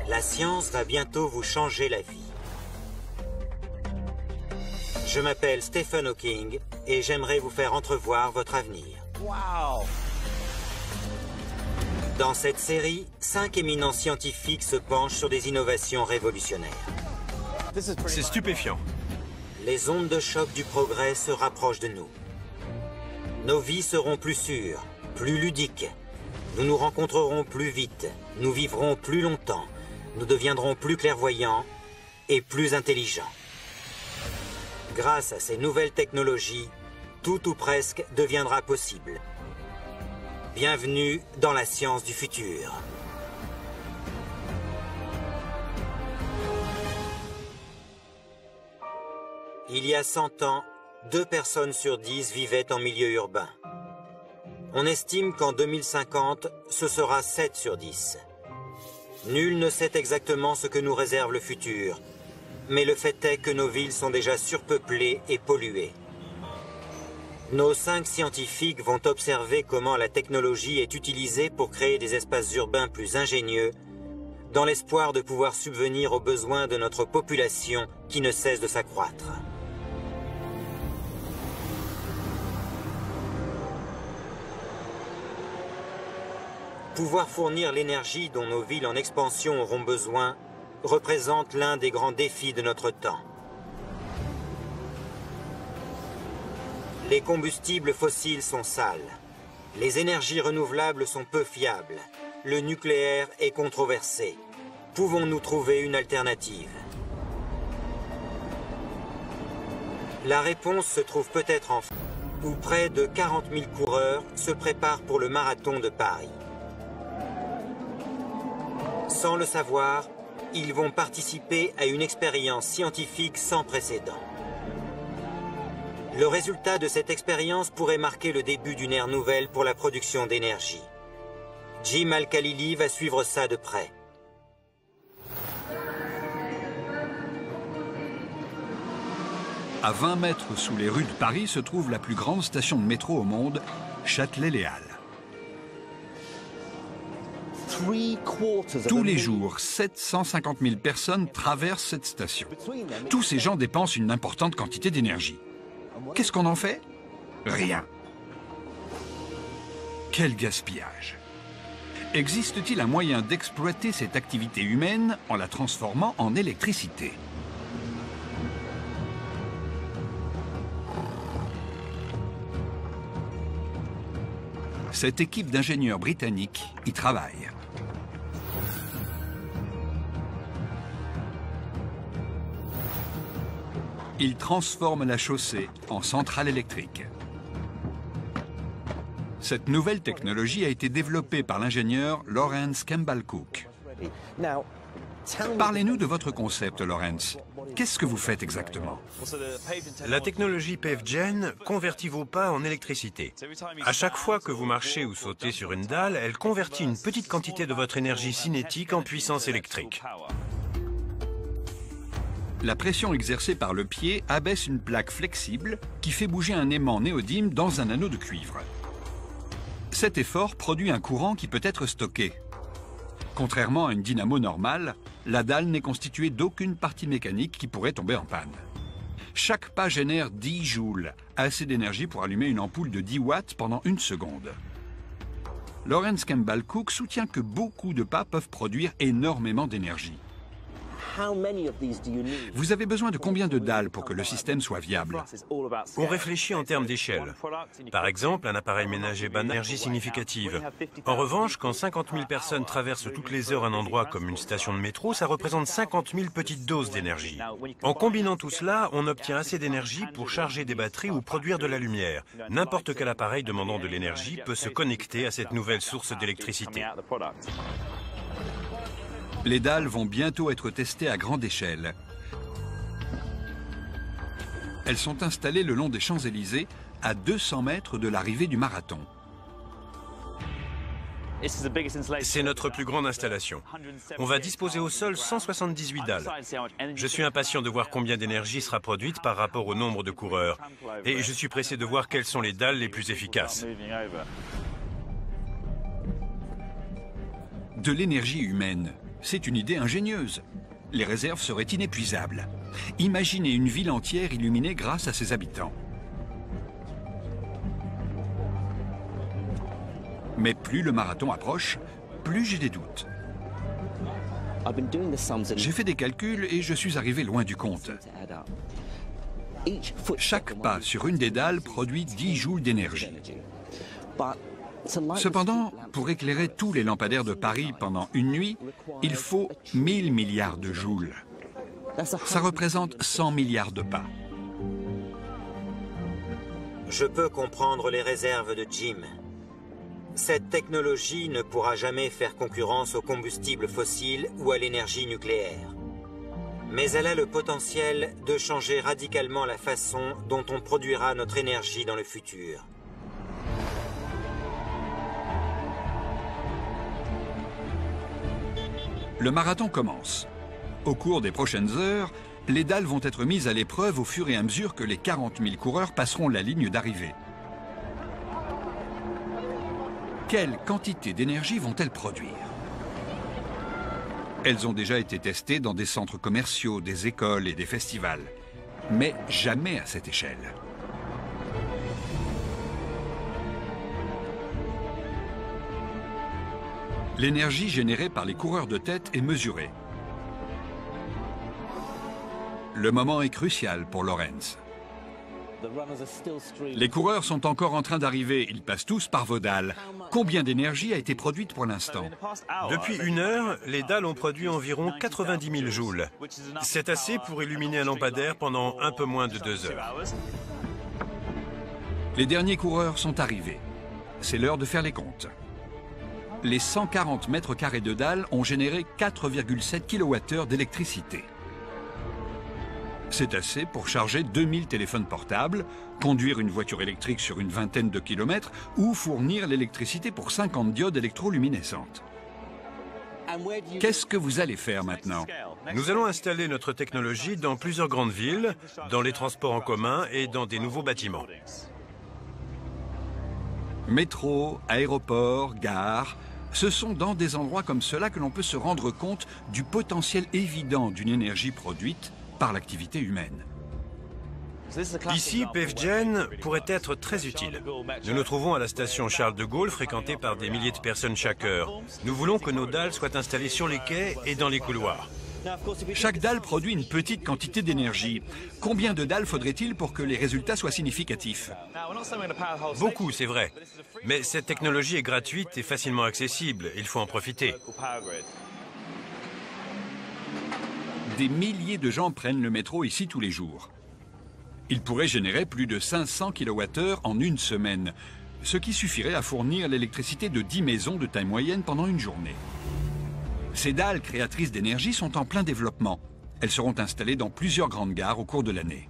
La science va bientôt vous changer la vie. Je m'appelle Stephen Hawking et j'aimerais vous faire entrevoir votre avenir. Wow. Dans cette série, 5 éminents scientifiques se penchent sur des innovations révolutionnaires. C'est stupéfiant. Les ondes de choc du progrès se rapprochent de nous. Nos vies seront plus sûres, plus ludiques. Nous nous rencontrerons plus vite, nous vivrons plus longtemps, nous deviendrons plus clairvoyants et plus intelligents. Grâce à ces nouvelles technologies, tout ou presque deviendra possible. Bienvenue dans la science du futur. Il y a 100 ans, 2 personnes sur 10 vivaient en milieu urbain. On estime qu'en 2050, ce sera 7 sur 10. Nul ne sait exactement ce que nous réserve le futur, mais le fait est que nos villes sont déjà surpeuplées et polluées. Nos 5 scientifiques vont observer comment la technologie est utilisée pour créer des espaces urbains plus ingénieux, dans l'espoir de pouvoir subvenir aux besoins de notre population qui ne cesse de s'accroître. Pouvoir fournir l'énergie dont nos villes en expansion auront besoin représente l'un des grands défis de notre temps. Les combustibles fossiles sont sales. Les énergies renouvelables sont peu fiables. Le nucléaire est controversé. Pouvons-nous trouver une alternative? La réponse se trouve peut-être en France, où près de 40 000 coureurs se préparent pour le marathon de Paris. Sans le savoir, ils vont participer à une expérience scientifique sans précédent. Le résultat de cette expérience pourrait marquer le début d'une ère nouvelle pour la production d'énergie. Jim Al-Khalili va suivre ça de près. À 20 mètres sous les rues de Paris se trouve la plus grande station de métro au monde, Châtelet-Les Halles. Tous les jours, 750 000 personnes traversent cette station. Tous ces gens dépensent une importante quantité d'énergie. Qu'est-ce qu'on en fait? Rien. Quel gaspillage! Existe-t-il un moyen d'exploiter cette activité humaine en la transformant en électricité? Cette équipe d'ingénieurs britanniques y travaille. Ils transforment la chaussée en centrale électrique. Cette nouvelle technologie a été développée par l'ingénieur Lawrence Campbell Cook. Parlez-nous de votre concept, Lawrence. Qu'est-ce que vous faites exactement? La technologie PaveGen convertit vos pas en électricité. À chaque fois que vous marchez ou sautez sur une dalle, elle convertit une petite quantité de votre énergie cinétique en puissance électrique. La pression exercée par le pied abaisse une plaque flexible qui fait bouger un aimant néodyme dans un anneau de cuivre. Cet effort produit un courant qui peut être stocké. Contrairement à une dynamo normale, la dalle n'est constituée d'aucune partie mécanique qui pourrait tomber en panne. Chaque pas génère 10 joules, assez d'énergie pour allumer une ampoule de 10 watts pendant 1 seconde. Lawrence Campbell Cook soutient que beaucoup de pas peuvent produire énormément d'énergie. Vous avez besoin de combien de dalles pour que le système soit viable? On réfléchit en termes d'échelle. Par exemple, un appareil ménager banal a une énergie significative. En revanche, quand 50 000 personnes traversent toutes les heures un endroit comme une station de métro, ça représente 50 000 petites doses d'énergie. En combinant tout cela, on obtient assez d'énergie pour charger des batteries ou produire de la lumière. N'importe quel appareil demandant de l'énergie peut se connecter à cette nouvelle source d'électricité. Les dalles vont bientôt être testées à grande échelle. Elles sont installées le long des Champs-Élysées, à 200 mètres de l'arrivée du marathon. C'est notre plus grande installation. On va disposer au sol 178 dalles. Je suis impatient de voir combien d'énergie sera produite par rapport au nombre de coureurs. Et je suis pressé de voir quelles sont les dalles les plus efficaces. De l'énergie humaine, C'est une idée ingénieuse. Les réserves seraient inépuisables. Imaginez une ville entière illuminée grâce à ses habitants. Mais plus le marathon approche, plus j'ai des doutes. J'ai fait des calculs et je suis arrivé loin du compte. Chaque pas sur une des dalles produit 10 joules d'énergie. Cependant, pour éclairer tous les lampadaires de Paris pendant une nuit, il faut 1000 milliards de joules. Ça représente 100 milliards de pas. Je peux comprendre les réserves de Jim. Cette technologie ne pourra jamais faire concurrence aux combustibles fossiles ou à l'énergie nucléaire. Mais elle a le potentiel de changer radicalement la façon dont on produira notre énergie dans le futur. Le marathon commence. Au cours des prochaines heures, les dalles vont être mises à l'épreuve au fur et à mesure que les 40 000 coureurs passeront la ligne d'arrivée. Quelle quantité d'énergie vont-elles produire? Elles ont déjà été testées dans des centres commerciaux, des écoles et des festivals, mais jamais à cette échelle. L'énergie générée par les coureurs de tête est mesurée. Le moment est crucial pour Lorenz. Les coureurs sont encore en train d'arriver, ils passent tous par vos dalles. Combien d'énergie a été produite pour l'instant? Depuis 1 heure, les dalles ont produit environ 90 000 joules. C'est assez pour illuminer un lampadaire pendant un peu moins de 2 heures. Les derniers coureurs sont arrivés. C'est l'heure de faire les comptes. Les 140 mètres carrés de dalles ont généré 4,7 kWh d'électricité. C'est assez pour charger 2000 téléphones portables, conduire une voiture électrique sur une vingtaine de kilomètres ou fournir l'électricité pour 50 diodes électroluminescentes. Qu'est-ce que vous allez faire maintenant? Nous allons installer notre technologie dans plusieurs grandes villes, dans les transports en commun et dans des nouveaux bâtiments. Métro, aéroports, gares, ce sont dans des endroits comme cela que l'on peut se rendre compte du potentiel évident d'une énergie produite par l'activité humaine. Ici, PFGen pourrait être très utile. Nous nous trouvons à la station Charles de Gaulle, fréquentée par des milliers de personnes chaque heure. Nous voulons que nos dalles soient installées sur les quais et dans les couloirs. Chaque dalle produit une petite quantité d'énergie. Combien de dalles faudrait-il pour que les résultats soient significatifs? Beaucoup, c'est vrai. Mais cette technologie est gratuite et facilement accessible. Il faut en profiter. Des milliers de gens prennent le métro ici tous les jours. Ils pourraient générer plus de 500 kWh en une semaine, ce qui suffirait à fournir l'électricité de 10 maisons de taille moyenne pendant une journée. Ces dalles créatrices d'énergie sont en plein développement. Elles seront installées dans plusieurs grandes gares au cours de l'année.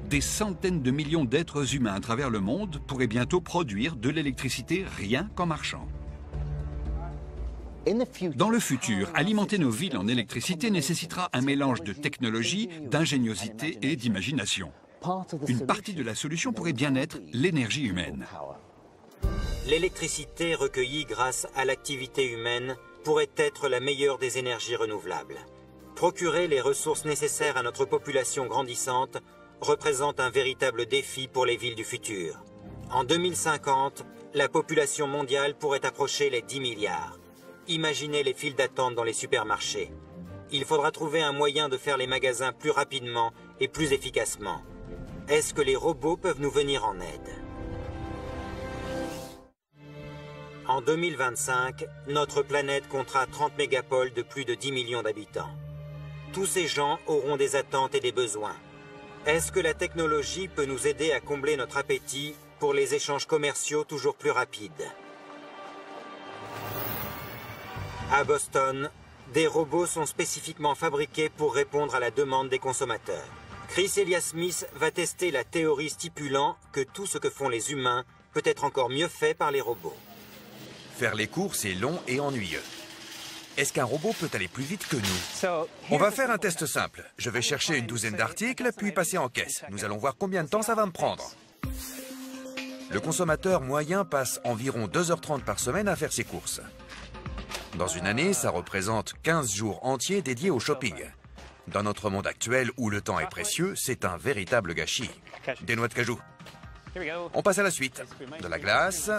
Des centaines de millions d'êtres humains à travers le monde pourraient bientôt produire de l'électricité rien qu'en marchant. Dans le futur, alimenter nos villes en électricité nécessitera un mélange de technologie, d'ingéniosité et d'imagination. Une partie de la solution pourrait bien être l'énergie humaine. L'électricité recueillie grâce à l'activité humaine pourrait être la meilleure des énergies renouvelables. Procurer les ressources nécessaires à notre population grandissante représente un véritable défi pour les villes du futur. En 2050, la population mondiale pourrait approcher les 10 milliards. Imaginez les files d'attente dans les supermarchés. Il faudra trouver un moyen de faire les magasins plus rapidement et plus efficacement. Est-ce que les robots peuvent nous venir en aide? En 2025, notre planète comptera 30 mégapoles de plus de 10 millions d'habitants. Tous ces gens auront des attentes et des besoins. Est-ce que la technologie peut nous aider à combler notre appétit pour les échanges commerciaux toujours plus rapides? À Boston, des robots sont spécifiquement fabriqués pour répondre à la demande des consommateurs. Chris Elias-Smith va tester la théorie stipulant que tout ce que font les humains peut être encore mieux fait par les robots. Faire les courses est long et ennuyeux. Est-ce qu'un robot peut aller plus vite que nous? On va faire un test simple. Je vais chercher une douzaine d'articles, puis passer en caisse. Nous allons voir combien de temps ça va me prendre. Le consommateur moyen passe environ 2h30 par semaine à faire ses courses. Dans une année, ça représente 15 jours entiers dédiés au shopping. Dans notre monde actuel où le temps est précieux, c'est un véritable gâchis. Des noix de cajou. On passe à la suite. De la glace.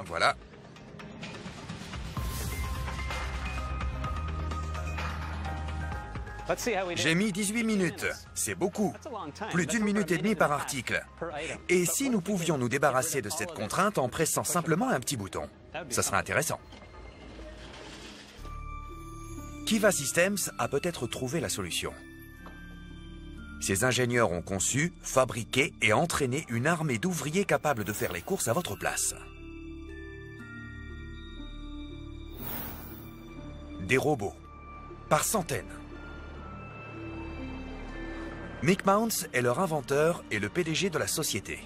Voilà. J'ai mis 18 minutes. C'est beaucoup. Plus d'1 minute et demie par article. Et si nous pouvions nous débarrasser de cette contrainte en pressant simplement un petit bouton? Ça serait intéressant. Kiva Systems a peut-être trouvé la solution. Ses ingénieurs ont conçu, fabriqué et entraîné une armée d'ouvriers capables de faire les courses à votre place. Des robots, par centaines. Mick Mounts est leur inventeur et le PDG de la société.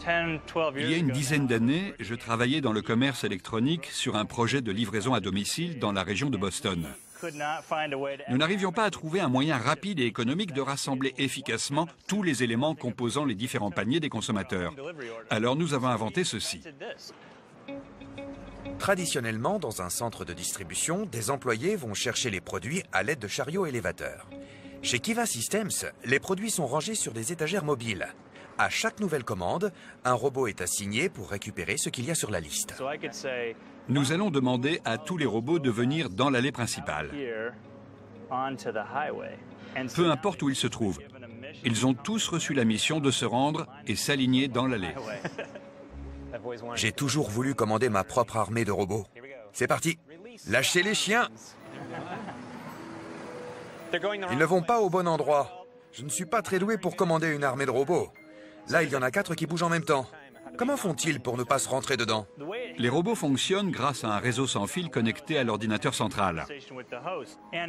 Il y a une dizaine d'années, je travaillais dans le commerce électronique sur un projet de livraison à domicile dans la région de Boston. Nous n'arrivions pas à trouver un moyen rapide et économique de rassembler efficacement tous les éléments composant les différents paniers des consommateurs. Alors nous avons inventé ceci. Traditionnellement, dans un centre de distribution, des employés vont chercher les produits à l'aide de chariots élévateurs. Chez Kiva Systems, les produits sont rangés sur des étagères mobiles. À chaque nouvelle commande, un robot est assigné pour récupérer ce qu'il y a sur la liste. Nous allons demander à tous les robots de venir dans l'allée principale. Peu importe où ils se trouvent, ils ont tous reçu la mission de se rendre et s'aligner dans l'allée. J'ai toujours voulu commander ma propre armée de robots. C'est parti. Lâchez les chiens. Ils ne vont pas au bon endroit. Je ne suis pas très doué pour commander une armée de robots. Là, il y en a 4 qui bougent en même temps. Comment font-ils pour ne pas se rentrer dedans? Les robots fonctionnent grâce à un réseau sans fil connecté à l'ordinateur central.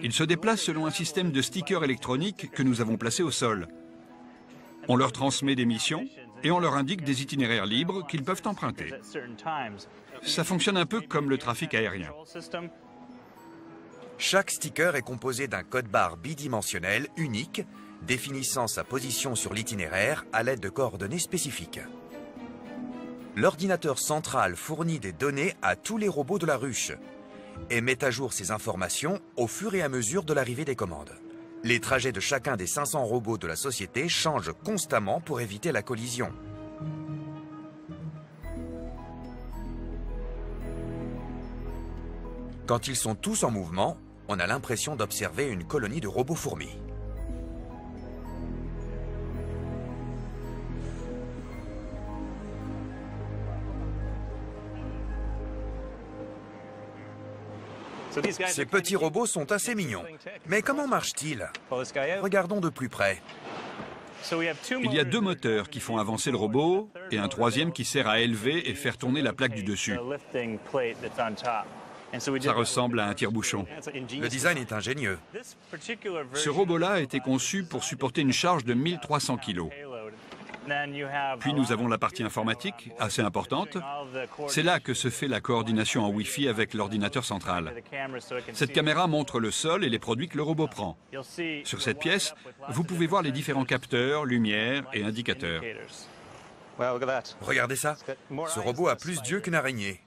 Ils se déplacent selon un système de stickers électroniques que nous avons placé au sol. On leur transmet des missions et on leur indique des itinéraires libres qu'ils peuvent emprunter. Ça fonctionne un peu comme le trafic aérien. Chaque sticker est composé d'un code-barre bidimensionnel unique, définissant sa position sur l'itinéraire à l'aide de coordonnées spécifiques. L'ordinateur central fournit des données à tous les robots de la ruche et met à jour ces informations au fur et à mesure de l'arrivée des commandes. Les trajets de chacun des 500 robots de la société changent constamment pour éviter la collision. Quand ils sont tous en mouvement, on a l'impression d'observer une colonie de robots fourmis. Ces petits robots sont assez mignons. Mais comment marchent-ils? Regardons de plus près. Il y a 2 moteurs qui font avancer le robot et un troisième qui sert à élever et faire tourner la plaque du dessus. Ça ressemble à un tire-bouchon. Le design est ingénieux. Ce robot-là a été conçu pour supporter une charge de 1300 kg. Puis nous avons la partie informatique, assez importante. C'est là que se fait la coordination en Wi-Fi avec l'ordinateur central. Cette caméra montre le sol et les produits que le robot prend. Sur cette pièce, vous pouvez voir les différents capteurs, lumières et indicateurs. Regardez ça. Ce robot a plus d'yeux qu'une araignée.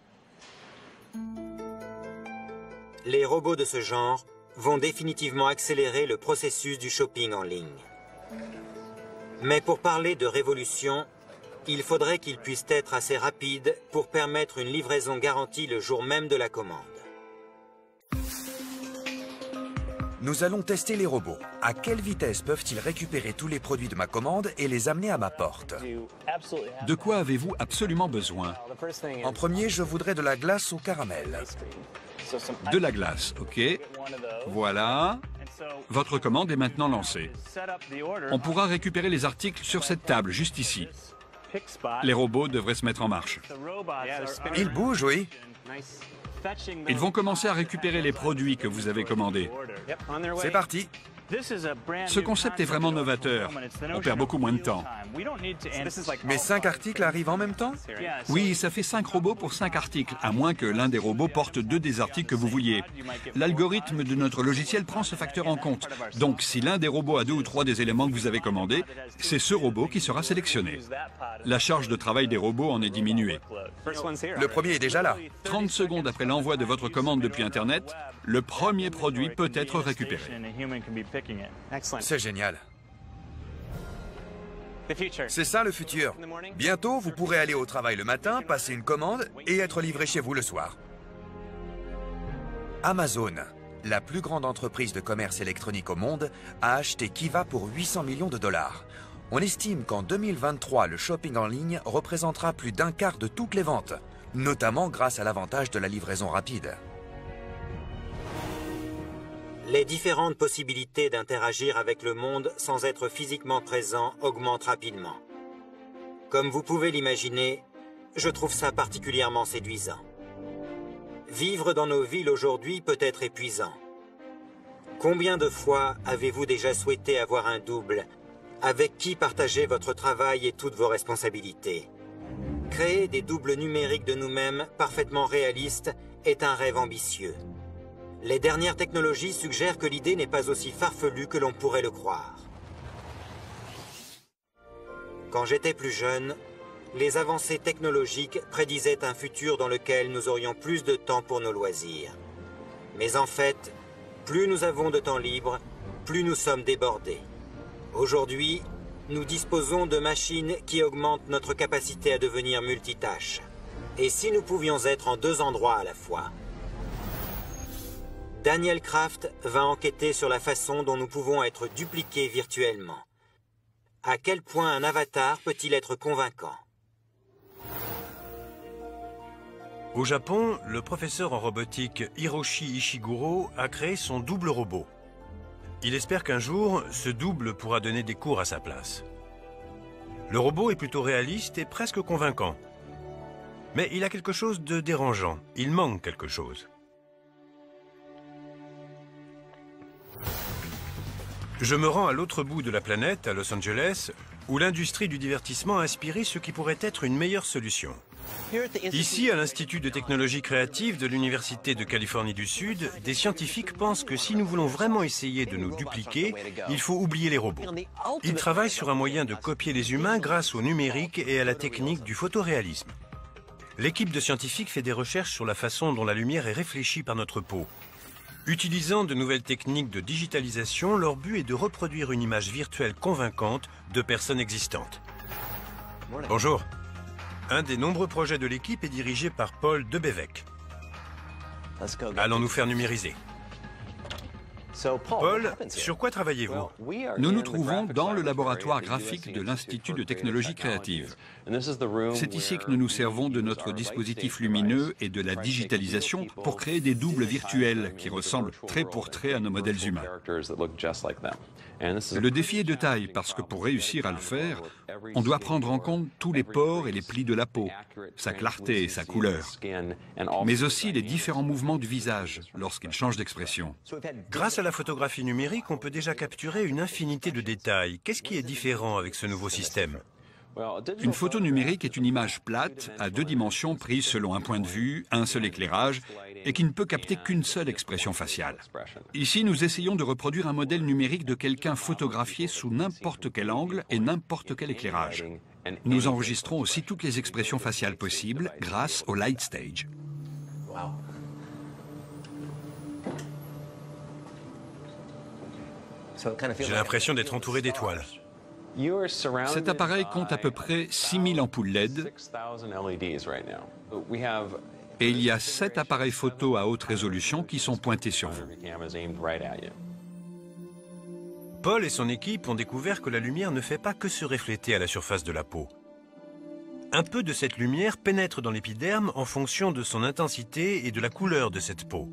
Les robots de ce genre vont définitivement accélérer le processus du shopping en ligne. Mais pour parler de révolution, il faudrait qu'ils puissent être assez rapides pour permettre une livraison garantie le jour même de la commande. Nous allons tester les robots. À quelle vitesse peuvent-ils récupérer tous les produits de ma commande et les amener à ma porte? De quoi avez-vous absolument besoin? En premier, je voudrais de la glace au caramel. De la glace, ok. Voilà. Votre commande est maintenant lancée. On pourra récupérer les articles sur cette table, juste ici. Les robots devraient se mettre en marche. Ils bougent, oui. Ils vont commencer à récupérer les produits que vous avez commandés. C'est parti. Ce concept est vraiment novateur. On perd beaucoup moins de temps. Mais 5 articles arrivent en même temps? Oui, ça fait 5 robots pour 5 articles, à moins que l'un des robots porte 2 des articles que vous vouliez. L'algorithme de notre logiciel prend ce facteur en compte. Donc, si l'un des robots a 2 ou 3 des éléments que vous avez commandés, c'est ce robot qui sera sélectionné. La charge de travail des robots en est diminuée. Le premier est déjà là. 30 secondes après l'envoi de votre commande depuis Internet, le premier produit peut être récupéré. C'est génial. C'est ça le futur. Bientôt, vous pourrez aller au travail le matin, passer une commande et être livré chez vous le soir. Amazon, la plus grande entreprise de commerce électronique au monde, a acheté Kiva pour 800 millions de dollars. On estime qu'en 2023, le shopping en ligne représentera plus d'un quart de toutes les ventes, notamment grâce à l'avantage de la livraison rapide. Les différentes possibilités d'interagir avec le monde sans être physiquement présent augmentent rapidement. Comme vous pouvez l'imaginer, je trouve ça particulièrement séduisant. Vivre dans nos villes aujourd'hui peut être épuisant. Combien de fois avez-vous déjà souhaité avoir un double avec qui partager votre travail et toutes vos responsabilités? Créer des doubles numériques de nous-mêmes parfaitement réalistes est un rêve ambitieux. Les dernières technologies suggèrent que l'idée n'est pas aussi farfelue que l'on pourrait le croire. Quand j'étais plus jeune, les avancées technologiques prédisaient un futur dans lequel nous aurions plus de temps pour nos loisirs. Mais en fait, plus nous avons de temps libre, plus nous sommes débordés. Aujourd'hui, nous disposons de machines qui augmentent notre capacité à devenir multitâches. Et si nous pouvions être en 2 endroits à la fois? Daniel Kraft va enquêter sur la façon dont nous pouvons être dupliqués virtuellement. À quel point un avatar peut-il être convaincant? Au Japon, le professeur en robotique Hiroshi Ishiguro a créé son double robot. Il espère qu'un jour, ce double pourra donner des cours à sa place. Le robot est plutôt réaliste et presque convaincant. Mais il a quelque chose de dérangeant. Il manque quelque chose. Je me rends à l'autre bout de la planète, à Los Angeles, où l'industrie du divertissement a inspiré ce qui pourrait être une meilleure solution. Ici, à l'Institut de technologie créative de l'Université de Californie du Sud, des scientifiques pensent que si nous voulons vraiment essayer de nous dupliquer, il faut oublier les robots. Ils travaillent sur un moyen de copier les humains grâce au numérique et à la technique du photoréalisme. L'équipe de scientifiques fait des recherches sur la façon dont la lumière est réfléchie par notre peau. Utilisant de nouvelles techniques de digitalisation, leur but est de reproduire une image virtuelle convaincante de personnes existantes. Bonjour. Un des nombreux projets de l'équipe est dirigé par Paul Debevec. Allons nous faire numériser. Paul, sur quoi travaillez-vous? Nous nous trouvons dans le laboratoire graphique de l'Institut de technologie créative. C'est ici que nous nous servons de notre dispositif lumineux et de la digitalisation pour créer des doubles virtuels qui ressemblent trait pour trait à nos modèles humains. Le défi est de taille parce que pour réussir à le faire, on doit prendre en compte tous les pores et les plis de la peau, sa clarté et sa couleur, mais aussi les différents mouvements du visage lorsqu'il change d'expression. Grâce à la photographie numérique, on peut déjà capturer une infinité de détails. Qu'est-ce qui est différent avec ce nouveau système? Une photo numérique est une image plate, à 2 dimensions prise selon un point de vue, un seul éclairage, et qui ne peut capter qu'une seule expression faciale. Ici, nous essayons de reproduire un modèle numérique de quelqu'un photographié sous n'importe quel angle et n'importe quel éclairage. Nous enregistrons aussi toutes les expressions faciales possibles grâce au Light Stage. J'ai l'impression d'être entouré d'étoiles. Cet appareil compte à peu près 6000 ampoules LED et il y a 7 appareils photo à haute résolution qui sont pointés sur vous. Paul et son équipe ont découvert que la lumière ne fait pas que se refléter à la surface de la peau. Un peu de cette lumière pénètre dans l'épiderme en fonction de son intensité et de la couleur de cette peau.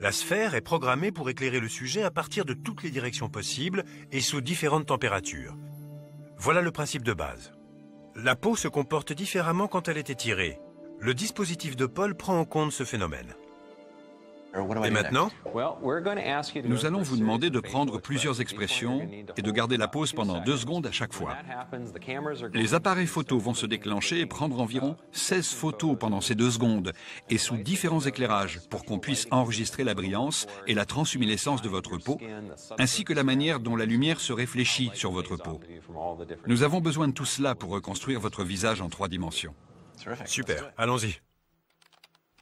La sphère est programmée pour éclairer le sujet à partir de toutes les directions possibles et sous différentes températures. Voilà le principe de base. La peau se comporte différemment quand elle est étirée. Le dispositif de Paul prend en compte ce phénomène. Et maintenant? Nous allons vous demander de prendre plusieurs expressions et de garder la pose pendant 2 secondes à chaque fois. Les appareils photos vont se déclencher et prendre environ 16 photos pendant ces 2 secondes et sous différents éclairages pour qu'on puisse enregistrer la brillance et la transluminescence de votre peau, ainsi que la manière dont la lumière se réfléchit sur votre peau. Nous avons besoin de tout cela pour reconstruire votre visage en 3 dimensions. Super, allons-y.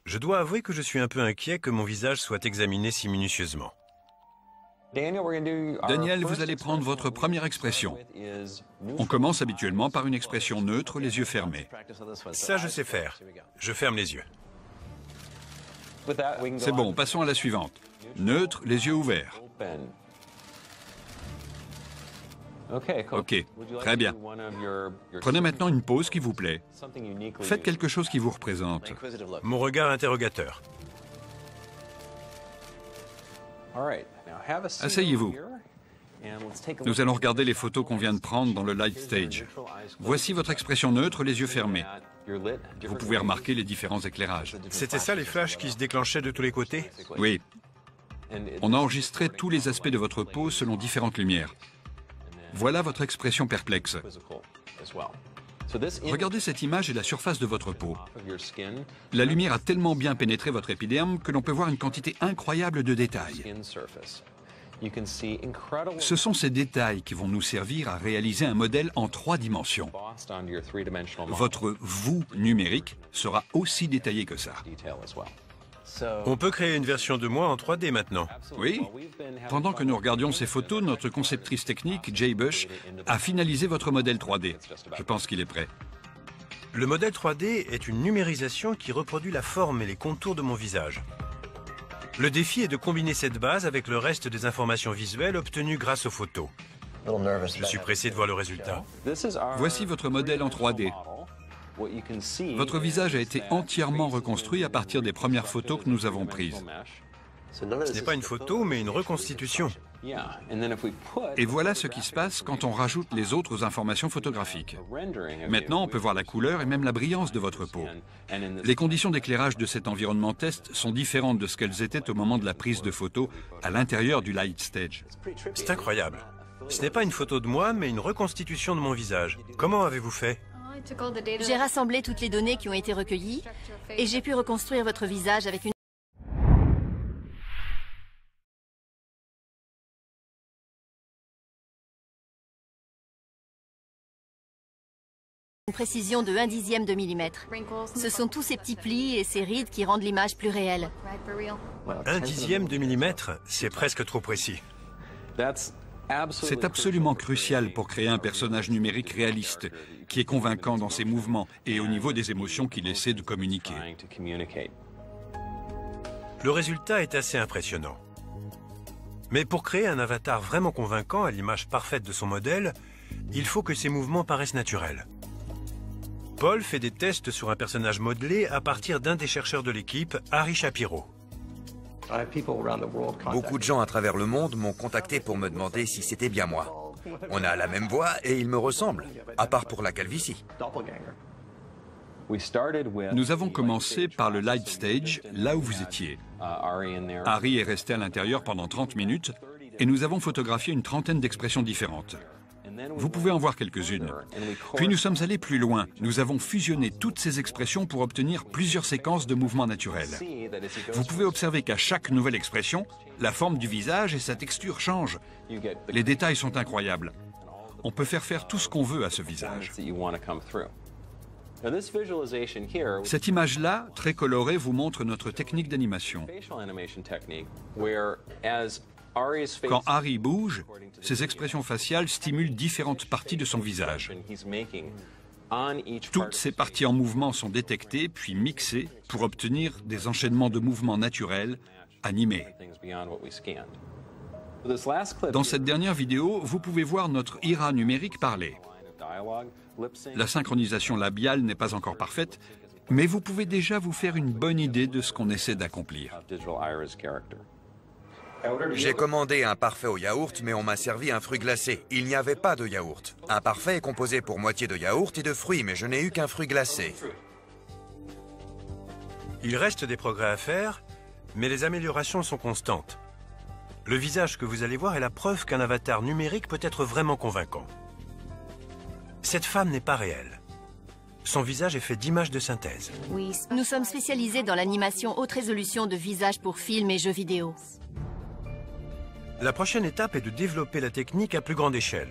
Je dois avouer que je suis un peu inquiet que mon visage soit examiné si minutieusement. Daniel, vous allez prendre votre première expression. On commence habituellement par une expression neutre, les yeux fermés. Ça, je sais faire. Je ferme les yeux. C'est bon, passons à la suivante. Neutre, les yeux ouverts. Ok, très bien. Prenez maintenant une pause qui vous plaît. Faites quelque chose qui vous représente. Mon regard interrogateur. Asseyez-vous. Nous allons regarder les photos qu'on vient de prendre dans le Light Stage. Voici votre expression neutre, les yeux fermés. Vous pouvez remarquer les différents éclairages. C'était ça les flashs qui se déclenchaient de tous les côtés? Oui. On a enregistré tous les aspects de votre peau selon différentes lumières. Voilà votre expression perplexe. Regardez cette image et la surface de votre peau. La lumière a tellement bien pénétré votre épiderme que l'on peut voir une quantité incroyable de détails. Ce sont ces détails qui vont nous servir à réaliser un modèle en 3 dimensions. Votre vous numérique sera aussi détaillé que ça. On peut créer une version de moi en 3D maintenant. Oui. Pendant que nous regardions ces photos, notre conceptrice technique, Jay Bush, a finalisé votre modèle 3D. Je pense qu'il est prêt. Le modèle 3D est une numérisation qui reproduit la forme et les contours de mon visage. Le défi est de combiner cette base avec le reste des informations visuelles obtenues grâce aux photos. Je suis pressé de voir le résultat. Voici votre modèle en 3D. Votre visage a été entièrement reconstruit à partir des premières photos que nous avons prises. Ce n'est pas une photo, mais une reconstitution. Et voilà ce qui se passe quand on rajoute les autres informations photographiques. Maintenant, on peut voir la couleur et même la brillance de votre peau. Les conditions d'éclairage de cet environnement test sont différentes de ce qu'elles étaient au moment de la prise de photos à l'intérieur du Light Stage. C'est incroyable. Ce n'est pas une photo de moi, mais une reconstitution de mon visage. Comment avez-vous fait? J'ai rassemblé toutes les données qui ont été recueillies et j'ai pu reconstruire votre visage avec une précision de 1/10 de millimètre. Ce sont tous ces petits plis et ces rides qui rendent l'image plus réelle. 1/10 de millimètre, c'est presque trop précis. C'est absolument crucial pour créer un personnage numérique réaliste, qui est convaincant dans ses mouvements et au niveau des émotions qu'il essaie de communiquer. Le résultat est assez impressionnant. Mais pour créer un avatar vraiment convaincant à l'image parfaite de son modèle, il faut que ses mouvements paraissent naturels. Paul fait des tests sur un personnage modelé à partir d'un des chercheurs de l'équipe, Harry Shapiro. Beaucoup de gens à travers le monde m'ont contacté pour me demander si c'était bien moi. On a la même voix et il me ressemble, à part pour la calvitie. Nous avons commencé par le Light Stage, là où vous étiez. Harry est resté à l'intérieur pendant 30 minutes et nous avons photographié une trentaine d'expressions différentes. Vous pouvez en voir quelques-unes. Puis nous sommes allés plus loin. Nous avons fusionné toutes ces expressions pour obtenir plusieurs séquences de mouvements naturels. Vous pouvez observer qu'à chaque nouvelle expression, la forme du visage et sa texture changent. Les détails sont incroyables. On peut faire tout ce qu'on veut à ce visage. Cette image-là, très colorée, vous montre notre technique d'animation. Quand Harry bouge, ses expressions faciales stimulent différentes parties de son visage. Toutes ces parties en mouvement sont détectées puis mixées pour obtenir des enchaînements de mouvements naturels, animés. Dans cette dernière vidéo, vous pouvez voir notre IRA numérique parler. La synchronisation labiale n'est pas encore parfaite, mais vous pouvez déjà vous faire une bonne idée de ce qu'on essaie d'accomplir. J'ai commandé un parfait au yaourt, mais on m'a servi un fruit glacé. Il n'y avait pas de yaourt. Un parfait est composé pour moitié de yaourt et de fruits, mais je n'ai eu qu'un fruit glacé. Il reste des progrès à faire, mais les améliorations sont constantes. Le visage que vous allez voir est la preuve qu'un avatar numérique peut être vraiment convaincant. Cette femme n'est pas réelle. Son visage est fait d'images de synthèse. Nous sommes spécialisés dans l'animation haute résolution de visages pour films et jeux vidéo. La prochaine étape est de développer la technique à plus grande échelle.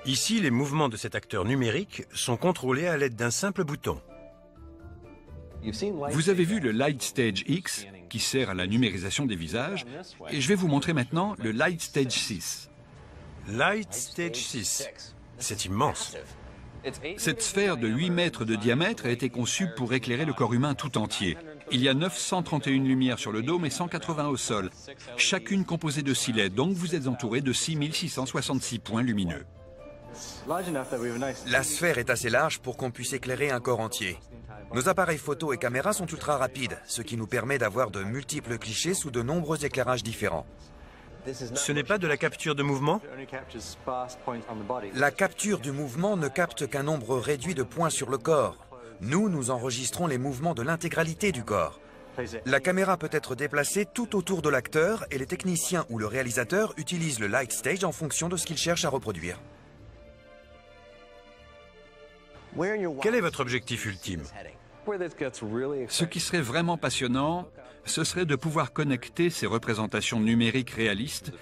Ici, les mouvements de cet acteur numérique sont contrôlés à l'aide d'un simple bouton. Vous avez vu le Light Stage X, qui sert à la numérisation des visages, et je vais vous montrer maintenant le Light Stage 6. Light Stage 6. C'est immense. Cette sphère de 8 mètres de diamètre a été conçue pour éclairer le corps humain tout entier. Il y a 931 lumières sur le dôme et 180 au sol, chacune composée de 6 LED, donc vous êtes entouré de 6666 points lumineux. La sphère est assez large pour qu'on puisse éclairer un corps entier. Nos appareils photo et caméras sont ultra rapides, ce qui nous permet d'avoir de multiples clichés sous de nombreux éclairages différents. Ce n'est pas de la capture de mouvement? La capture du mouvement ne capte qu'un nombre réduit de points sur le corps. Nous enregistrons les mouvements de l'intégralité du corps. La caméra peut être déplacée tout autour de l'acteur et les techniciens ou le réalisateur utilisent le Light Stage en fonction de ce qu'ils cherchent à reproduire. Quel est votre objectif ultime? Ce qui serait vraiment passionnant, ce serait de pouvoir connecter ces représentations numériques réalistes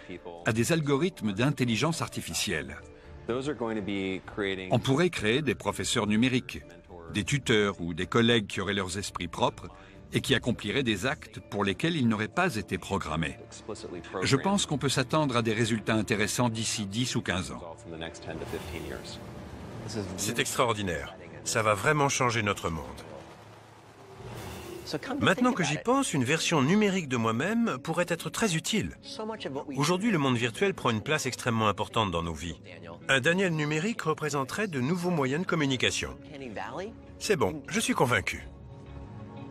à des algorithmes d'intelligence artificielle. On pourrait créer des professeurs numériques, des tuteurs ou des collègues qui auraient leurs esprits propres et qui accompliraient des actes pour lesquels ils n'auraient pas été programmés. Je pense qu'on peut s'attendre à des résultats intéressants d'ici 10 ou 15 ans. C'est extraordinaire. Ça va vraiment changer notre monde. Maintenant que j'y pense, une version numérique de moi-même pourrait être très utile. Aujourd'hui, le monde virtuel prend une place extrêmement importante dans nos vies. Un Daniel numérique représenterait de nouveaux moyens de communication. C'est bon, je suis convaincu.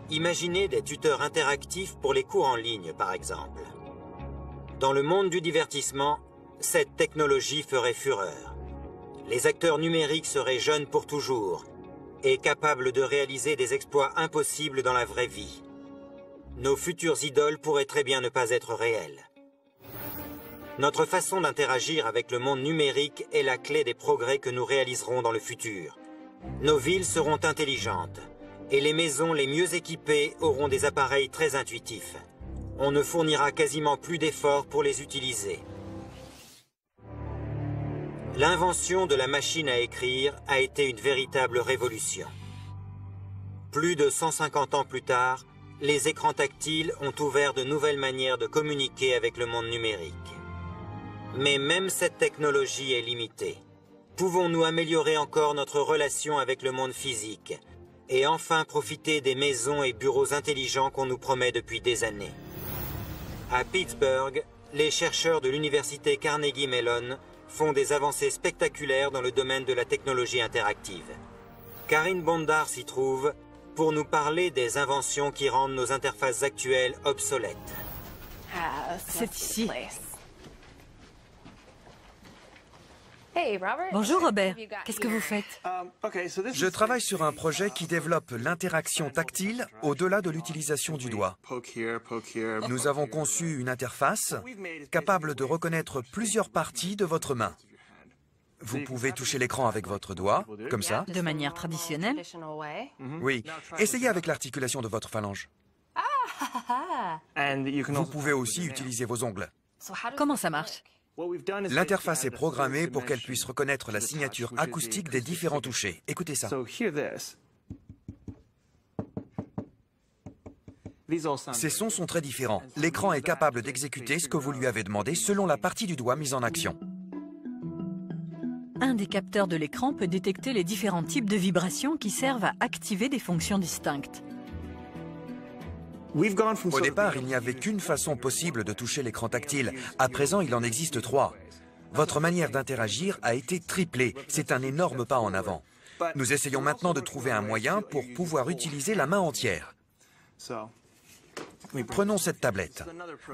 Imaginez des tuteurs interactifs pour les cours en ligne, par exemple. Dans le monde du divertissement, cette technologie ferait fureur. Les acteurs numériques seraient jeunes pour toujours et capables de réaliser des exploits impossibles dans la vraie vie. Nos futures idoles pourraient très bien ne pas être réelles. Notre façon d'interagir avec le monde numérique est la clé des progrès que nous réaliserons dans le futur. Nos villes seront intelligentes et les maisons les mieux équipées auront des appareils très intuitifs. On ne fournira quasiment plus d'efforts pour les utiliser. L'invention de la machine à écrire a été une véritable révolution. Plus de 150 ans plus tard, les écrans tactiles ont ouvert de nouvelles manières de communiquer avec le monde numérique. Mais même cette technologie est limitée. Pouvons-nous améliorer encore notre relation avec le monde physique et enfin profiter des maisons et bureaux intelligents qu'on nous promet depuis des années? À Pittsburgh, les chercheurs de l'université Carnegie Mellon font des avancées spectaculaires dans le domaine de la technologie interactive. Karine Bondar s'y trouve pour nous parler des inventions qui rendent nos interfaces actuelles obsolètes. C'est ici. Bonjour Robert, qu'est-ce que vous faites? Je travaille sur un projet qui développe l'interaction tactile au-delà de l'utilisation du doigt. Nous avons conçu une interface capable de reconnaître plusieurs parties de votre main. Vous pouvez toucher l'écran avec votre doigt, comme ça. De manière traditionnelle? Oui, essayez avec l'articulation de votre phalange. Vous pouvez aussi utiliser vos ongles. Comment ça marche? L'interface est programmée pour qu'elle puisse reconnaître la signature acoustique des différents touchés. Écoutez ça. Ces sons sont très différents. L'écran est capable d'exécuter ce que vous lui avez demandé selon la partie du doigt mise en action. Un des capteurs de l'écran peut détecter les différents types de vibrations qui servent à activer des fonctions distinctes. Au départ, il n'y avait qu'une façon possible de toucher l'écran tactile. À présent, il en existe 3. Votre manière d'interagir a été triplée. C'est un énorme pas en avant. Nous essayons maintenant de trouver un moyen pour pouvoir utiliser la main entière. Prenons cette tablette.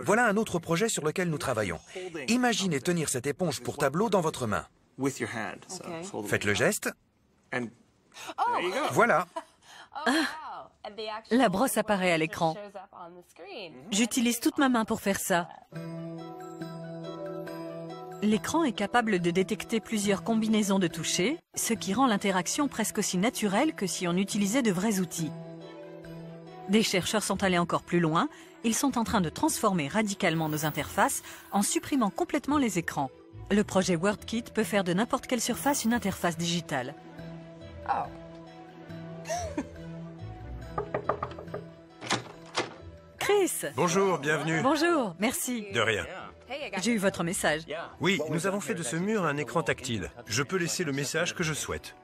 Voilà un autre projet sur lequel nous travaillons. Imaginez tenir cette éponge pour tableau dans votre main. Faites le geste. Voilà. La brosse apparaît à l'écran. J'utilise toute ma main pour faire ça. L'écran est capable de détecter plusieurs combinaisons de touchés, ce qui rend l'interaction presque aussi naturelle que si on utilisait de vrais outils. Des chercheurs sont allés encore plus loin. Ils sont en train de transformer radicalement nos interfaces en supprimant complètement les écrans. Le projet WorldKit peut faire de n'importe quelle surface une interface digitale. Chris! Bonjour, bienvenue. Bonjour, merci. De rien. J'ai eu votre message. Oui, nous avons fait de ce mur un écran tactile. Je peux laisser le message que je souhaite.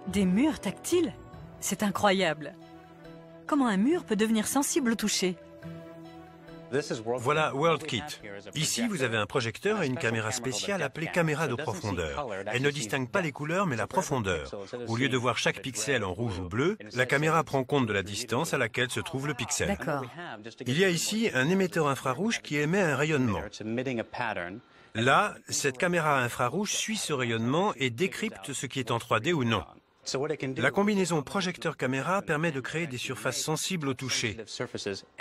Des murs tactiles? C'est incroyable. Comment un mur peut devenir sensible au toucher? Voilà WorldKit. Ici, vous avez un projecteur et une caméra spéciale appelée caméra de profondeur. Elle ne distingue pas les couleurs, mais la profondeur. Au lieu de voir chaque pixel en rouge ou bleu, la caméra prend compte de la distance à laquelle se trouve le pixel. D'accord. Il y a ici un émetteur infrarouge qui émet un rayonnement. Là, cette caméra infrarouge suit ce rayonnement et décrypte ce qui est en 3D ou non. La combinaison projecteur-caméra permet de créer des surfaces sensibles au toucher,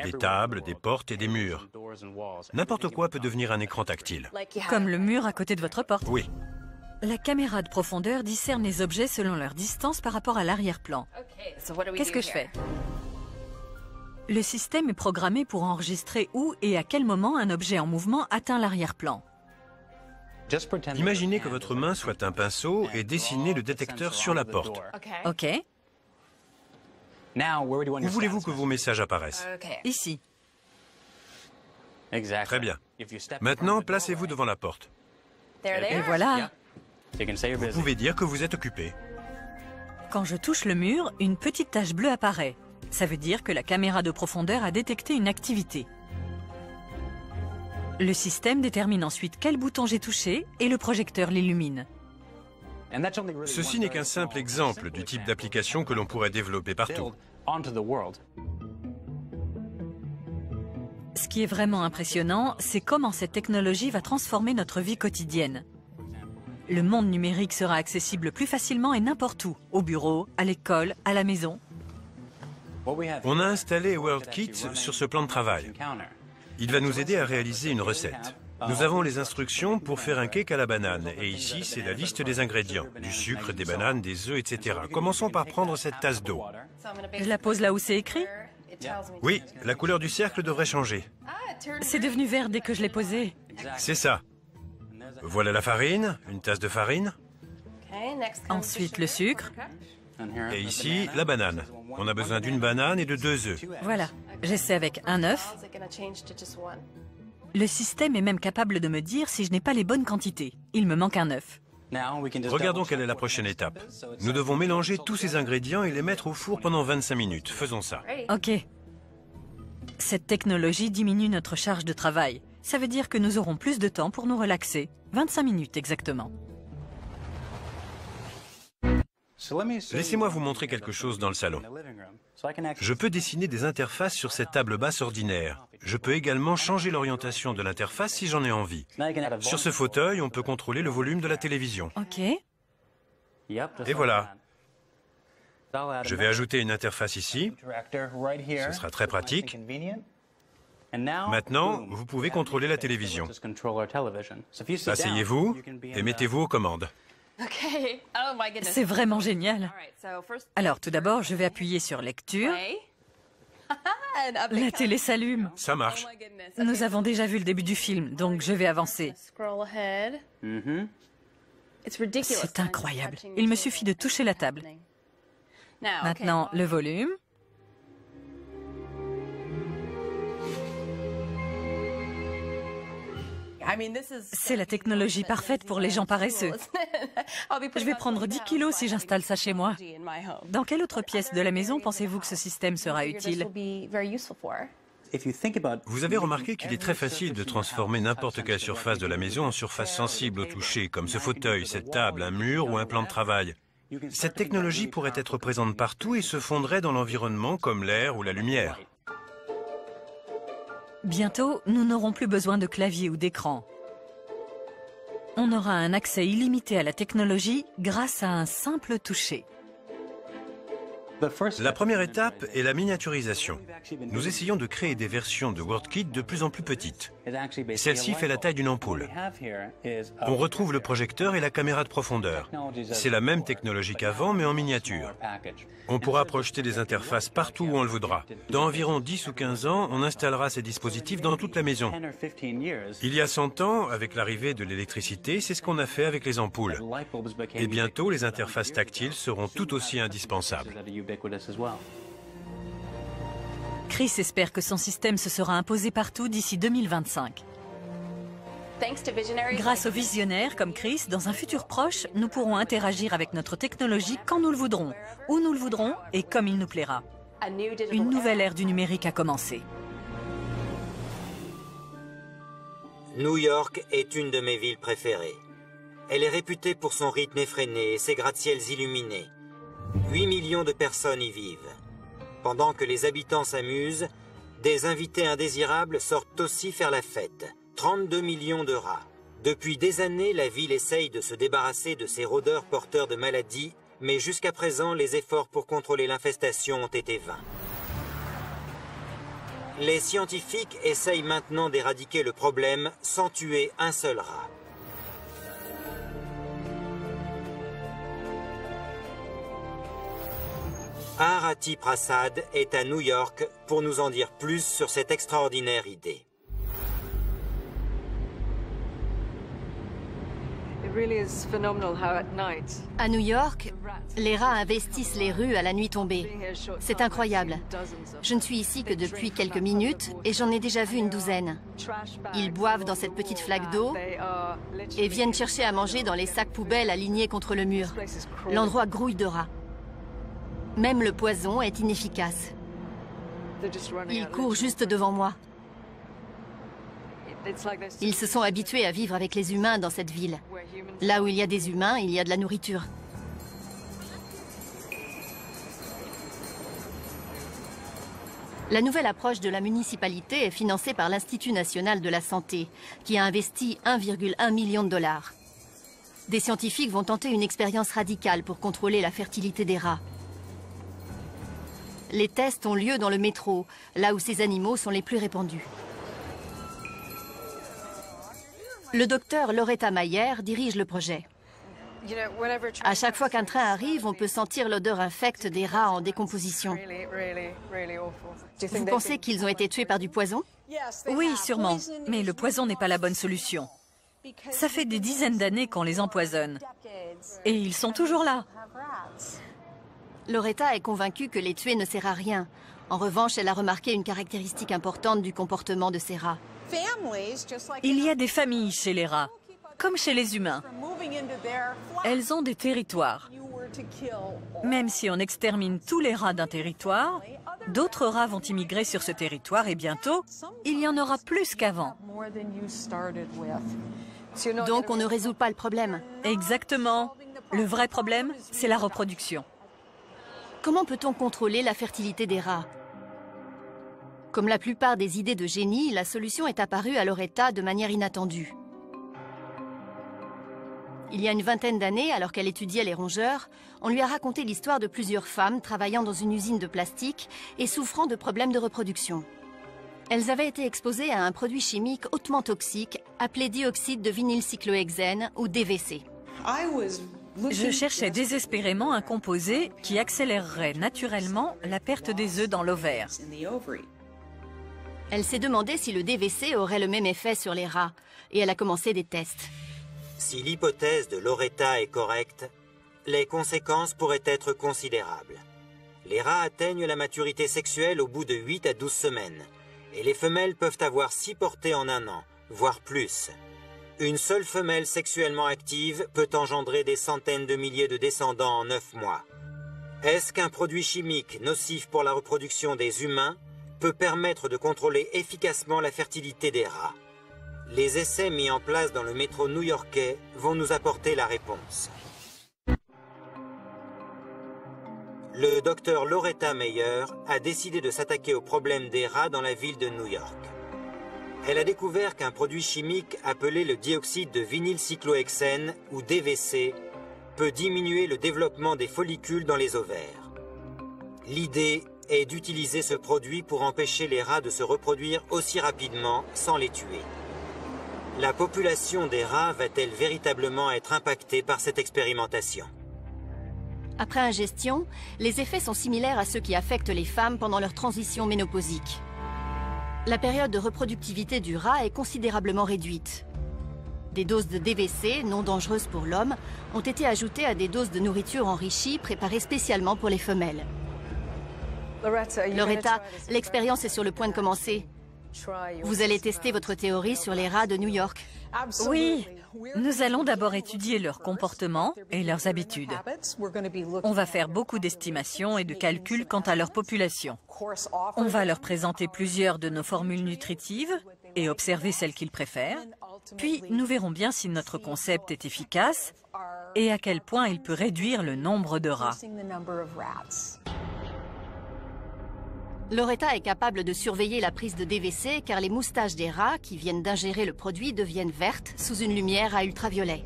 des tables, des portes et des murs. N'importe quoi peut devenir un écran tactile. Comme le mur à côté de votre porte. Oui. La caméra de profondeur discerne les objets selon leur distance par rapport à l'arrière-plan. Qu'est-ce que je fais? Le système est programmé pour enregistrer où et à quel moment un objet en mouvement atteint l'arrière-plan. Imaginez que votre main soit un pinceau et dessinez le détecteur sur la porte. OK. Où voulez-vous que vos messages apparaissent? Ici. Très bien. Maintenant, placez-vous devant la porte. Et voilà. Vous pouvez dire que vous êtes occupé. Quand je touche le mur, une petite tache bleue apparaît. Ça veut dire que la caméra de profondeur a détecté une activité. Le système détermine ensuite quel bouton j'ai touché et le projecteur l'illumine. Ceci n'est qu'un simple exemple du type d'application que l'on pourrait développer partout. Ce qui est vraiment impressionnant, c'est comment cette technologie va transformer notre vie quotidienne. Le monde numérique sera accessible plus facilement et n'importe où, au bureau, à l'école, à la maison. On a installé WorldKit sur ce plan de travail. Il va nous aider à réaliser une recette. Nous avons les instructions pour faire un cake à la banane. Et ici, c'est la liste des ingrédients. Du sucre, des bananes, des œufs, etc. Commençons par prendre cette tasse d'eau. Je la pose là où c'est écrit? Oui, la couleur du cercle devrait changer. C'est devenu vert dès que je l'ai posé. C'est ça. Voilà la farine, une tasse de farine. Ensuite, le sucre. Et ici, la banane. On a besoin d'une banane et de 2 œufs. Voilà. J'essaie avec un œuf. Le système est même capable de me dire si je n'ai pas les bonnes quantités. Il me manque un œuf. Regardons quelle est la prochaine étape. Nous devons mélanger tous ces ingrédients et les mettre au four pendant 25 minutes. Faisons ça. OK. Cette technologie diminue notre charge de travail. Ça veut dire que nous aurons plus de temps pour nous relaxer. 25 minutes exactement. Laissez-moi vous montrer quelque chose dans le salon. Je peux dessiner des interfaces sur cette table basse ordinaire. Je peux également changer l'orientation de l'interface si j'en ai envie. Sur ce fauteuil, on peut contrôler le volume de la télévision. OK. Et voilà. Je vais ajouter une interface ici. Ce sera très pratique. Maintenant, vous pouvez contrôler la télévision. Asseyez-vous et mettez-vous aux commandes. C'est vraiment génial. Alors, tout d'abord, je vais appuyer sur lecture. La télé s'allume. Ça marche. Nous avons déjà vu le début du film, donc je vais avancer. C'est incroyable. Il me suffit de toucher la table. Maintenant, le volume. C'est la technologie parfaite pour les gens paresseux. Je vais prendre 10 kilos si j'installe ça chez moi. Dans quelle autre pièce de la maison pensez-vous que ce système sera utile? Vous avez remarqué qu'il est très facile de transformer n'importe quelle surface de la maison en surface sensible au toucher, comme ce fauteuil, cette table, un mur ou un plan de travail. Cette technologie pourrait être présente partout et se fondrait dans l'environnement comme l'air ou la lumière. Bientôt, nous n'aurons plus besoin de clavier ou d'écran. On aura un accès illimité à la technologie grâce à un simple toucher. La première étape est la miniaturisation. Nous essayons de créer des versions de WorldKit de plus en plus petites. Celle-ci fait la taille d'une ampoule. On retrouve le projecteur et la caméra de profondeur. C'est la même technologie qu'avant, mais en miniature. On pourra projeter des interfaces partout où on le voudra. Dans environ 10 ou 15 ans, on installera ces dispositifs dans toute la maison. Il y a 100 ans, avec l'arrivée de l'électricité, c'est ce qu'on a fait avec les ampoules. Et bientôt, les interfaces tactiles seront tout aussi indispensables. Chris espère que son système se sera imposé partout d'ici 2025. Grâce aux visionnaires comme Chris, dans un futur proche, nous pourrons interagir avec notre technologie quand nous le voudrons, où nous le voudrons et comme il nous plaira. Une nouvelle ère du numérique a commencé. New York est une de mes villes préférées. Elle est réputée pour son rythme effréné et ses gratte-ciels illuminés. 8 millions de personnes y vivent. Pendant que les habitants s'amusent, des invités indésirables sortent aussi faire la fête. 32 millions de rats. Depuis des années, la ville essaye de se débarrasser de ces rôdeurs porteurs de maladies, mais jusqu'à présent, les efforts pour contrôler l'infestation ont été vains. Les scientifiques essayent maintenant d'éradiquer le problème sans tuer un seul rat. Arati Prasad est à New York pour nous en dire plus sur cette extraordinaire idée. À New York, les rats investissent les rues à la nuit tombée. C'est incroyable. Je ne suis ici que depuis quelques minutes et j'en ai déjà vu une douzaine. Ils boivent dans cette petite flaque d'eau et viennent chercher à manger dans les sacs poubelles alignés contre le mur. L'endroit grouille de rats. Même le poison est inefficace. Ils courent juste devant moi. Ils se sont habitués à vivre avec les humains dans cette ville. Là où il y a des humains, il y a de la nourriture. La nouvelle approche de la municipalité est financée par l'Institut national de la santé, qui a investi 1,1 million de dollars. Des scientifiques vont tenter une expérience radicale pour contrôler la fertilité des rats. Les tests ont lieu dans le métro, là où ces animaux sont les plus répandus. Le docteur Loretta Mayer dirige le projet. À chaque fois qu'un train arrive, on peut sentir l'odeur infecte des rats en décomposition. Vous pensez qu'ils ont été tués par du poison? Oui, sûrement. Mais le poison n'est pas la bonne solution. Ça fait des dizaines d'années qu'on les empoisonne. Et ils sont toujours là. Loretta est convaincue que les tuer ne sert à rien. En revanche, elle a remarqué une caractéristique importante du comportement de ces rats. Il y a des familles chez les rats, comme chez les humains. Elles ont des territoires. Même si on extermine tous les rats d'un territoire, d'autres rats vont immigrer sur ce territoire et bientôt, il y en aura plus qu'avant. Donc on ne résout pas le problème. Exactement. Le vrai problème, c'est la reproduction. Comment peut-on contrôler la fertilité des rats? Comme la plupart des idées de génie, la solution est apparue à Loretta de manière inattendue. Il y a une vingtaine d'années, alors qu'elle étudiait les rongeurs, on lui a raconté l'histoire de plusieurs femmes travaillant dans une usine de plastique et souffrant de problèmes de reproduction. Elles avaient été exposées à un produit chimique hautement toxique appelé dioxyde de vinylcyclohexène ou DVC. Je cherchais désespérément un composé qui accélérerait naturellement la perte des œufs dans l'ovaire. Elle s'est demandé si le DVC aurait le même effet sur les rats, et elle a commencé des tests. Si l'hypothèse de Loretta est correcte, les conséquences pourraient être considérables. Les rats atteignent la maturité sexuelle au bout de 8 à 12 semaines, et les femelles peuvent avoir 6 portées en un an, voire plus. Une seule femelle sexuellement active peut engendrer des centaines de milliers de descendants en 9 mois. Est-ce qu'un produit chimique nocif pour la reproduction des humains peut permettre de contrôler efficacement la fertilité des rats? Les essais mis en place dans le métro new-yorkais vont nous apporter la réponse. Le docteur Loretta Mayer a décidé de s'attaquer au problème des rats dans la ville de New York. Elle a découvert qu'un produit chimique appelé le dioxyde de vinylcyclohexène, ou DVC, peut diminuer le développement des follicules dans les ovaires. L'idée est d'utiliser ce produit pour empêcher les rats de se reproduire aussi rapidement sans les tuer. La population des rats va-t-elle véritablement être impactée par cette expérimentation? Après ingestion, les effets sont similaires à ceux qui affectent les femmes pendant leur transition ménopausique. La période de reproductivité du rat est considérablement réduite. Des doses de DVC, non dangereuses pour l'homme, ont été ajoutées à des doses de nourriture enrichie préparées spécialement pour les femelles. Loretta, l'expérience est sur le point de commencer. Vous allez tester votre théorie sur les rats de New York. Oui, nous allons d'abord étudier leur comportement et leurs habitudes. On va faire beaucoup d'estimations et de calculs quant à leur population. On va leur présenter plusieurs de nos formules nutritives et observer celles qu'ils préfèrent. Puis, nous verrons bien si notre concept est efficace et à quel point il peut réduire le nombre de rats. Loretta est capable de surveiller la prise de DVC car les moustaches des rats qui viennent d'ingérer le produit deviennent vertes sous une lumière à ultraviolet.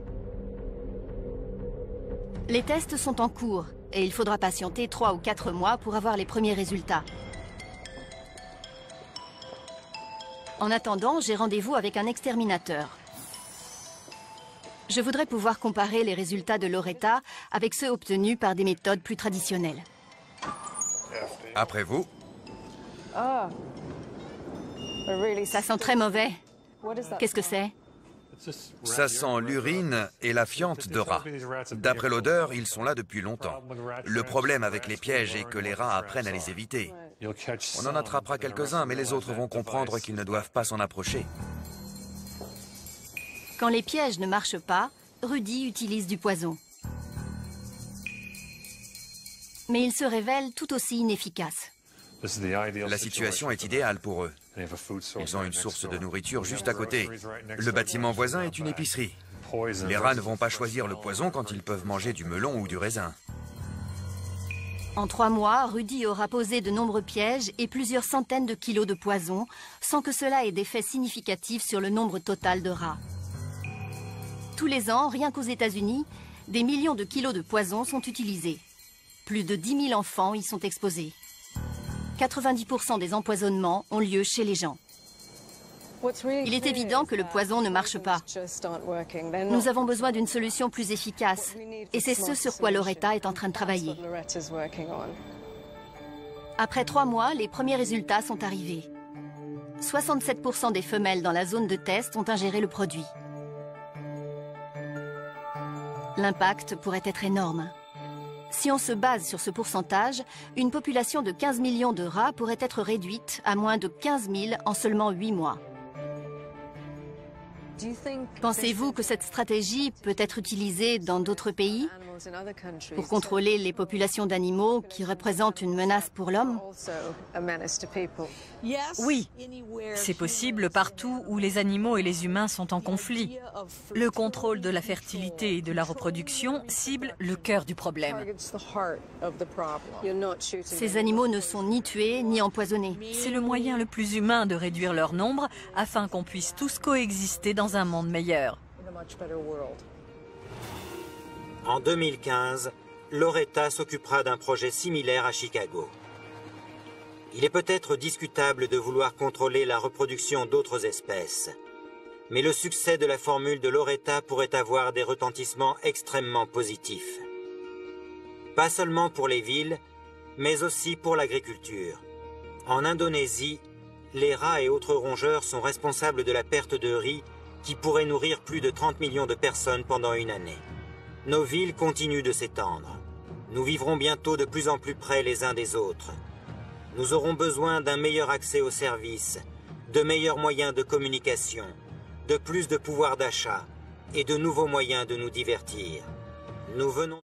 Les tests sont en cours et il faudra patienter 3 ou 4 mois pour avoir les premiers résultats. En attendant, j'ai rendez-vous avec un exterminateur. Je voudrais pouvoir comparer les résultats de Loretta avec ceux obtenus par des méthodes plus traditionnelles. Après vous. Ça sent très mauvais. Qu'est-ce que c'est? Ça sent l'urine et la fiente de rats. D'après l'odeur, ils sont là depuis longtemps. Le problème avec les pièges est que les rats apprennent à les éviter. On en attrapera quelques-uns, mais les autres vont comprendre qu'ils ne doivent pas s'en approcher. Quand les pièges ne marchent pas, Rudy utilise du poison. Mais il se révèle tout aussi inefficace. La situation est idéale pour eux. Ils ont une source de nourriture juste à côté. Le bâtiment voisin est une épicerie. Les rats ne vont pas choisir le poison quand ils peuvent manger du melon ou du raisin. En 3 mois, Rudy aura posé de nombreux pièges et plusieurs centaines de kilos de poison, sans que cela ait d'effet significatif sur le nombre total de rats. Tous les ans, rien qu'aux États-Unis, des millions de kilos de poison sont utilisés. Plus de 10 000 enfants y sont exposés. 90% des empoisonnements ont lieu chez les gens. Il est évident que le poison ne marche pas. Nous avons besoin d'une solution plus efficace, et c'est ce sur quoi Loretta est en train de travailler. Après 3 mois, les premiers résultats sont arrivés. 67% des femelles dans la zone de test ont ingéré le produit. L'impact pourrait être énorme. Si on se base sur ce pourcentage, une population de 15 millions de rats pourrait être réduite à moins de 15 000 en seulement 8 mois. Pensez-vous que cette stratégie peut être utilisée dans d'autres pays pour contrôler les populations d'animaux qui représentent une menace pour l'homme? Oui, c'est possible partout où les animaux et les humains sont en conflit. Le contrôle de la fertilité et de la reproduction cible le cœur du problème. Ces animaux ne sont ni tués ni empoisonnés. C'est le moyen le plus humain de réduire leur nombre afin qu'on puisse tous coexister dans un monde meilleur. En 2015, Loretta s'occupera d'un projet similaire à Chicago. Il est peut-être discutable de vouloir contrôler la reproduction d'autres espèces. Mais le succès de la formule de Loretta pourrait avoir des retentissements extrêmement positifs. Pas seulement pour les villes, mais aussi pour l'agriculture. En Indonésie, les rats et autres rongeurs sont responsables de la perte de riz qui pourrait nourrir plus de 30 millions de personnes pendant une année. Nos villes continuent de s'étendre. Nous vivrons bientôt de plus en plus près les uns des autres. Nous aurons besoin d'un meilleur accès aux services, de meilleurs moyens de communication, de plus de pouvoir d'achat et de nouveaux moyens de nous divertir. Nous venons...